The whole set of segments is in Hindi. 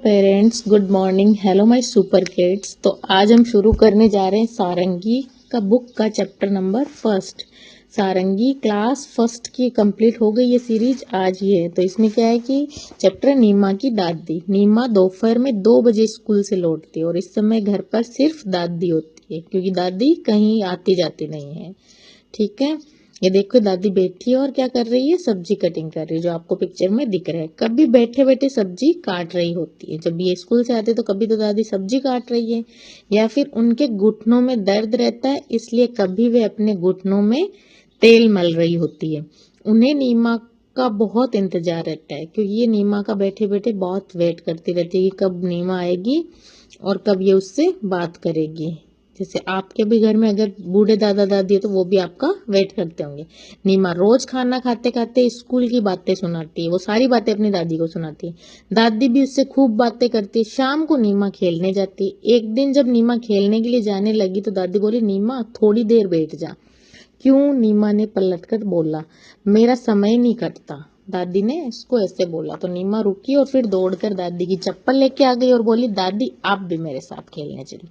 Parents, good morning. Hello my super kids. तो आज हम शुरू करने जा रहे हैं सारंगी का बुक का चैप्टर नंबर फर्स्ट। सारंगी क्लास फर्स्ट की कंप्लीट हो गई ये सीरीज आज ही है। तो इसमें क्या है कि चैप्टर नीमा की दादी। नीमा दोपहर में 2 बजे स्कूल से लौटती है और इस समय घर पर सिर्फ दादी होती है क्योंकि दादी कहीं आती जाती नहीं है। ठीक है, ये देखो दादी बैठी है और क्या कर रही है, सब्जी कटिंग कर रही है, जो आपको पिक्चर में दिख रहा है। कभी बैठे बैठे सब्जी काट रही होती है। जब ये स्कूल से आते तो कभी तो दादी सब्जी काट रही है या फिर उनके घुटनों में दर्द रहता है, इसलिए कभी वे अपने घुटनों में तेल मल रही होती है। उन्हें नीमा का बहुत इंतजार रहता है क्योंकि ये नीमा का बैठे बैठे बहुत वेट करती रहती है कि कब नीमा आएगी और कब ये उससे बात करेगी। जैसे आपके भी घर में अगर बूढ़े दादा दादी है तो वो भी आपका वेट करते होंगे। नीमा रोज खाना खाते खाते स्कूल की बातें सुनाती है, वो सारी बातें अपनी दादी को सुनाती है। दादी भी उससे खूब बातें करती है। शाम को नीमा खेलने जाती है। एक दिन जब नीमा खेलने के लिए जाने लगी तो दादी बोली, नीमा थोड़ी देर बैठ जा। क्यों? नीमा ने पलटकर बोला, मेरा समय नहीं कटता। दादी ने इसको ऐसे बोला तो नीमा रुकी और फिर दौड़कर दादी की चप्पल लेके आ गई और बोली, दादी आप भी मेरे साथ खेलने चली।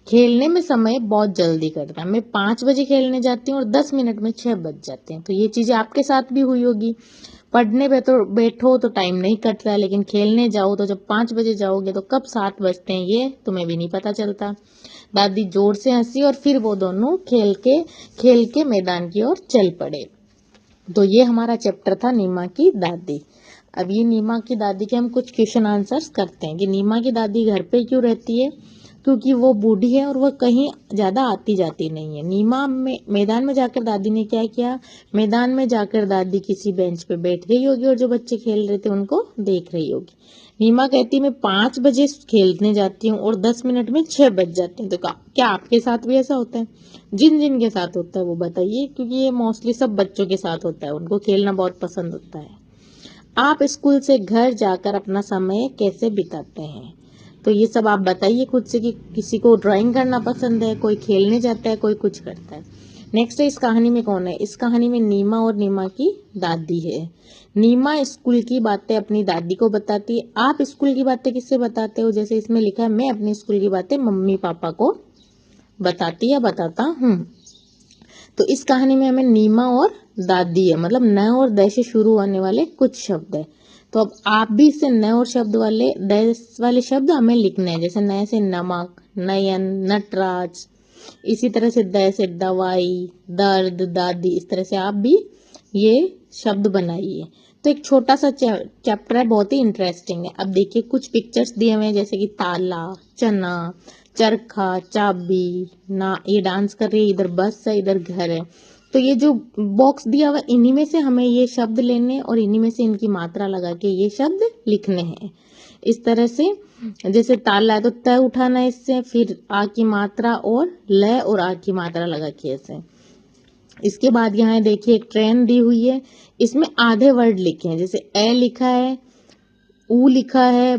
खेलने में समय बहुत जल्दी कटता है। मैं 5 बजे खेलने जाती हूँ और 10 मिनट में 6 बज जाते हैं। तो ये चीजें आपके साथ भी हुई होगी। पढ़ने बैठो तो टाइम नहीं कटता है, लेकिन खेलने जाओ तो जब 5 बजे जाओगे तो कब 7 बजते हैं ये तुम्हें भी नहीं पता चलता। दादी जोर से हंसी और फिर वो दोनों खेल के मैदान की ओर चल पड़े। तो ये हमारा चैप्टर था नीमा की दादी। अब ये नीमा की दादी के हम कुछ क्वेश्चन आंसर्स करते हैं कि नीमा की दादी घर पे क्यों रहती है। क्योंकि वो बूढ़ी है और वह कहीं ज्यादा आती जाती नहीं है। नीमा में मैदान में जाकर दादी ने क्या किया, मैदान में जाकर दादी किसी बेंच पे बैठ गई होगी और जो बच्चे खेल रहे थे उनको देख रही होगी। नीमा कहती मैं 5 बजे खेलने जाती हूँ और 10 मिनट में 6 बज जाते हैं। तो क्या आपके साथ भी ऐसा होता है? जिन जिन के साथ होता है वो बताइए, क्योंकि ये मोस्टली सब बच्चों के साथ होता है, उनको खेलना बहुत पसंद होता है। आप स्कूल से घर जाकर अपना समय कैसे बिताते हैं? तो ये सब आप बताइए खुद से कि किसी को ड्राइंग करना पसंद है, कोई खेलने जाता है, कोई कुछ करता है। नेक्स्ट है, इस कहानी में कौन है? इस कहानी में नीमा और नीमा की दादी है। नीमा स्कूल की बातें अपनी दादी को बताती है। आप स्कूल की बातें किससे बताते हो? जैसे इसमें लिखा है, मैं अपनी स्कूल की बातें मम्मी पापा को बताती या बताता हूँ। तो इस कहानी में हमें नीमा और दादी है, मतलब न और द से शुरू होने वाले कुछ शब्द है। तो अब आप भी इससे न और शब्द वाले द वाले शब्द हमें लिखने हैं। जैसे न से नमक, नयन, नटराज। इसी तरह से द से दवाई, दर्द, दादी। इस तरह से आप भी ये शब्द बनाइए। तो एक छोटा सा चैप्टर है, बहुत ही इंटरेस्टिंग है। अब देखिए कुछ पिक्चर्स दिए हुए हैं जैसे कि ताला, चना, चरखा, चाबी ना। ये डांस कर रही है, इधर बस है, इधर घर है। तो ये जो बॉक्स दिया हुआ इन्हीं में से हमें ये शब्द लेने और इन्हीं में से इनकी मात्रा लगा के ये शब्द लिखने हैं। इस तरह से जैसे ताला है तो त उठाना है इससे, फिर आ की मात्रा और ल और आ की मात्रा लगा के ऐसे। इसके बाद यहाँ देखिए एक ट्रेन दी हुई है, इसमें आधे वर्ड लिखे हैं। जैसे ए लिखा है, ऊ लिखा है,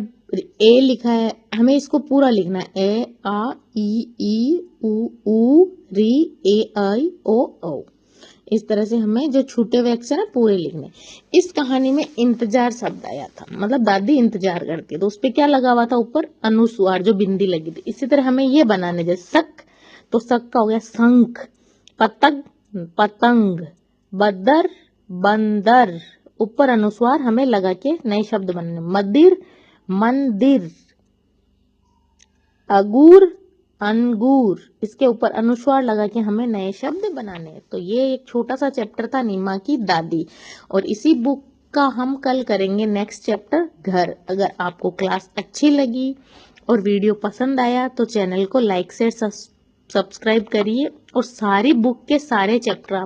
ए लिखा है, हमें इसको पूरा लिखना है। ए आ ई ऊ री ए आई ओ औ। इस तरह से हमें जो छूटे हुए अक्षर है पूरे लिखने। इस कहानी में इंतजार शब्द आया था, मतलब दादी इंतजार करती है तो उस पर क्या लगा हुआ था? ऊपर अनुस्वार, जो बिंदी लगी थी। इसी तरह हमें ये बनाने, जैसे सक, तो सक का हो गया शंख, पतंग, पतंग, बदर, बंदर। ऊपर अनुस्वार हमें लगा के नए शब्द बनने। मदिर, मंदिर, अगूर, अंगूर। इसके ऊपर अनुस्वार लगा के हमें नए शब्द बनाने हैं। तो ये एक छोटा सा चैप्टर था नीमा की दादी, और इसी बुक का हम कल करेंगे नेक्स्ट चैप्टर घर। अगर आपको क्लास अच्छी लगी और वीडियो पसंद आया तो चैनल को लाइक से सब्सक्राइब करिए और सारी बुक के सारे चैप्टर आप